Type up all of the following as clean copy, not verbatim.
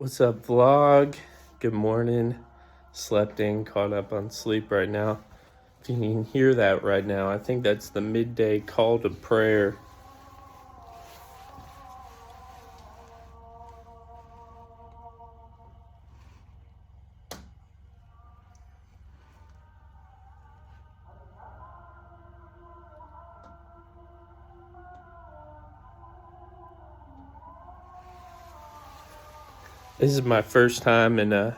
What's up, vlog? Good morning. Slept in, caught up on sleep right now. If you can hear that right now, I think that's the midday call to prayer. This is my first time in a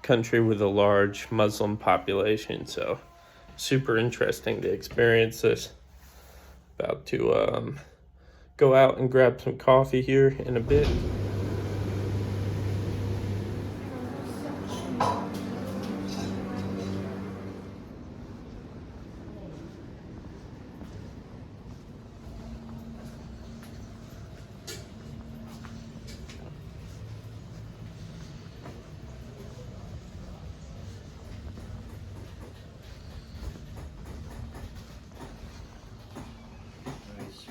country with a large Muslim population, so super interesting to experience this. About to go out and grab some coffee here in a bit.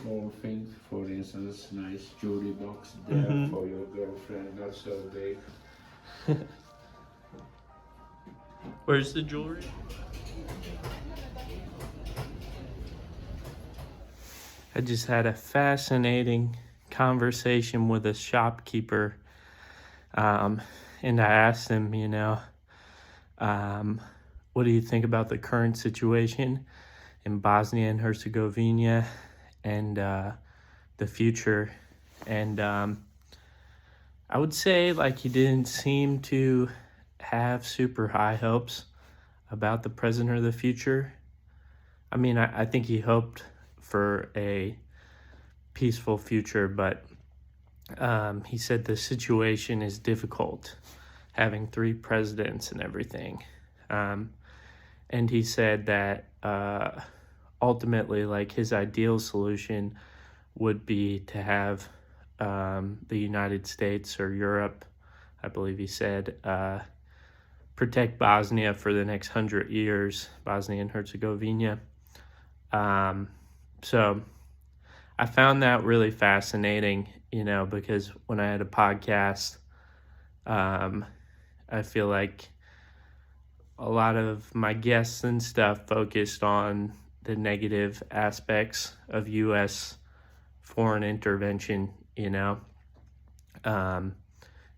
Small things, for instance, nice jewelry box there for your girlfriend, not so big. Where's the jewelry? I just had a fascinating conversation with a shopkeeper, and I asked him, what do you think about the current situation in Bosnia and Herzegovina and the future? And I would say he didn't seem to have super high hopes about the present or the future. I mean, I think he hoped for a peaceful future, but he said the situation is difficult, having 3 presidents and everything. And he said that ultimately, his ideal solution would be to have the United States or Europe, I believe he said, protect Bosnia for the next 100 years, Bosnia and Herzegovina. So I found that really fascinating, because when I had a podcast, I feel like a lot of my guests and stuff focused on the negative aspects of U.S. foreign intervention, and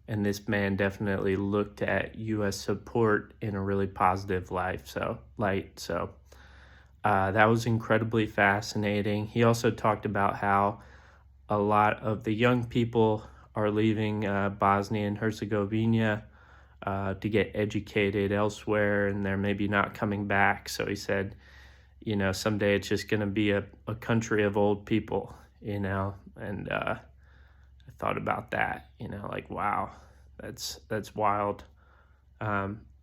this man definitely looked at U.S. support in a really positive light. So that was incredibly fascinating. He also talked about how a lot of the young people are leaving Bosnia and Herzegovina to get educated elsewhere, and they're maybe not coming back. So he said, someday it's just going to be a country of old people, and I thought about that, wow, that's wild.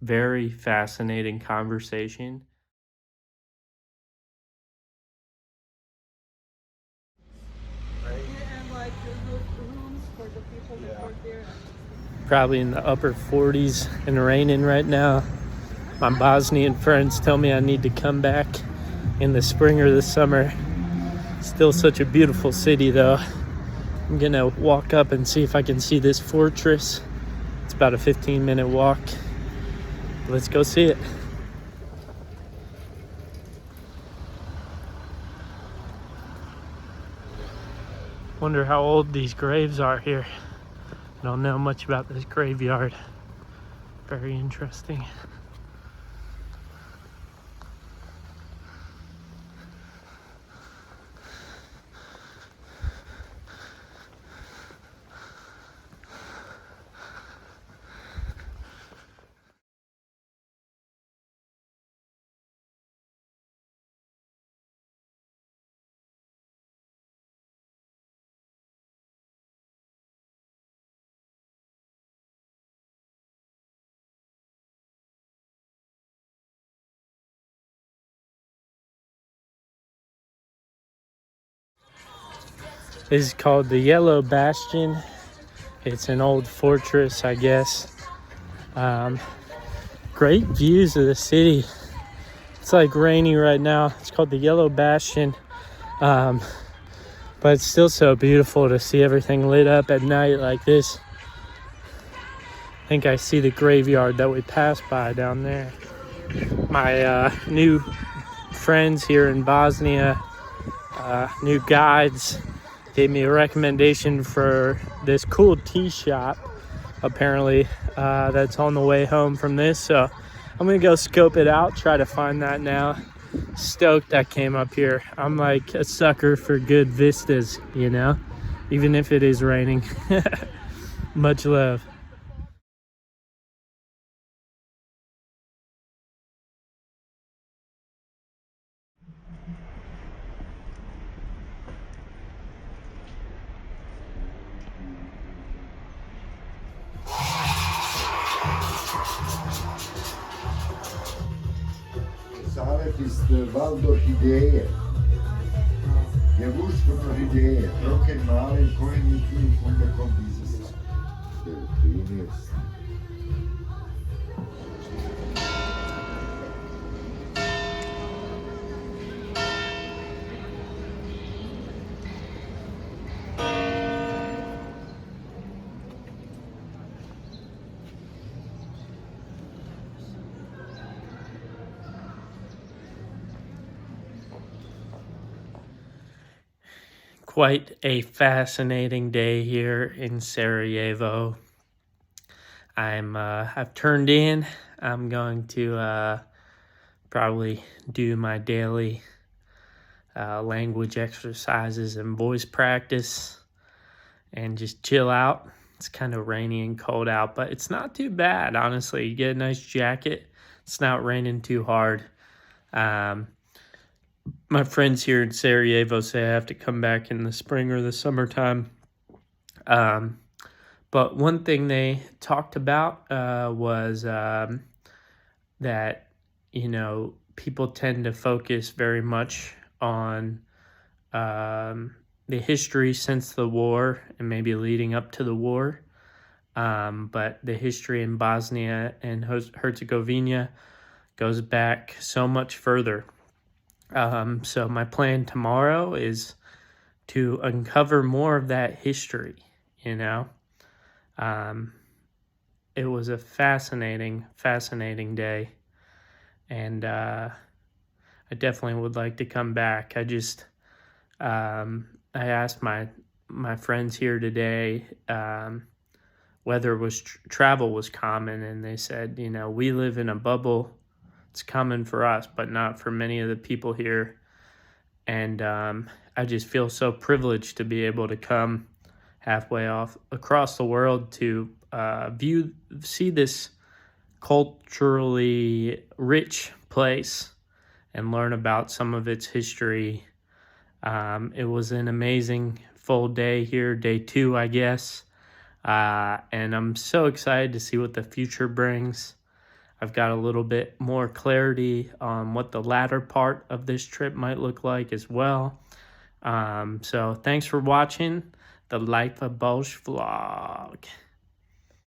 Very fascinating conversation. Probably in the upper 40s and raining right now. My Bosnian friends tell me I need to come back in the spring or the summer. Still such a beautiful city though. I'm gonna walk up and see if I can see this fortress. It's about a 15-minute walk. Let's go see it. Wonder how old these graves are here. I don't know much about this graveyard. Very interesting. This is called the Yellow Bastion. It's an old fortress, I guess. Great views of the city. It's rainy right now. It's called the Yellow Bastion. But But it's still so beautiful to see everything lit up at night like this. I think I see the graveyard that we passed by down there. My new friends here in Bosnia, new guides, gave me a recommendation for this cool tea shop, apparently, that's on the way home from this. So I'm gonna go scope it out, try to find that now. Stoked I came up here. I'm like a sucker for good vistas, you know, even if it is raining. Much love. Salet ist Waldorchidee. Gewusst von Orchidee. Trockenmalen, Kognitiv und da kommt dieses Trainers. Quite a fascinating day here in Sarajevo. I've turned in. I'm going to probably do my daily language exercises and voice practice and just chill out. It's kind of rainy and cold out, but it's not too bad, honestly. You get a nice jacket. It's not raining too hard. My friends here in Sarajevo say I have to come back in the spring or the summertime. But one thing they talked about was that, you know, people tend to focus very much on the history since the war and maybe leading up to the war. But the history in Bosnia and Herzegovina goes back so much further. So my plan tomorrow is to uncover more of that history, you know. It was a fascinating day, and I definitely would like to come back. I asked my friends here today whether travel was common, and they said, you know, we live in a bubble. It's common for us, but not for many of the people here. And I just feel so privileged to be able to come halfway off across the world to see this culturally rich place and learn about some of its history. It was an amazing full day here, day 2, I guess. And I'm so excited to see what the future brings. I've got a little bit more clarity on what the latter part of this trip might look like as well. So thanks for watching the Life of Bosch vlog.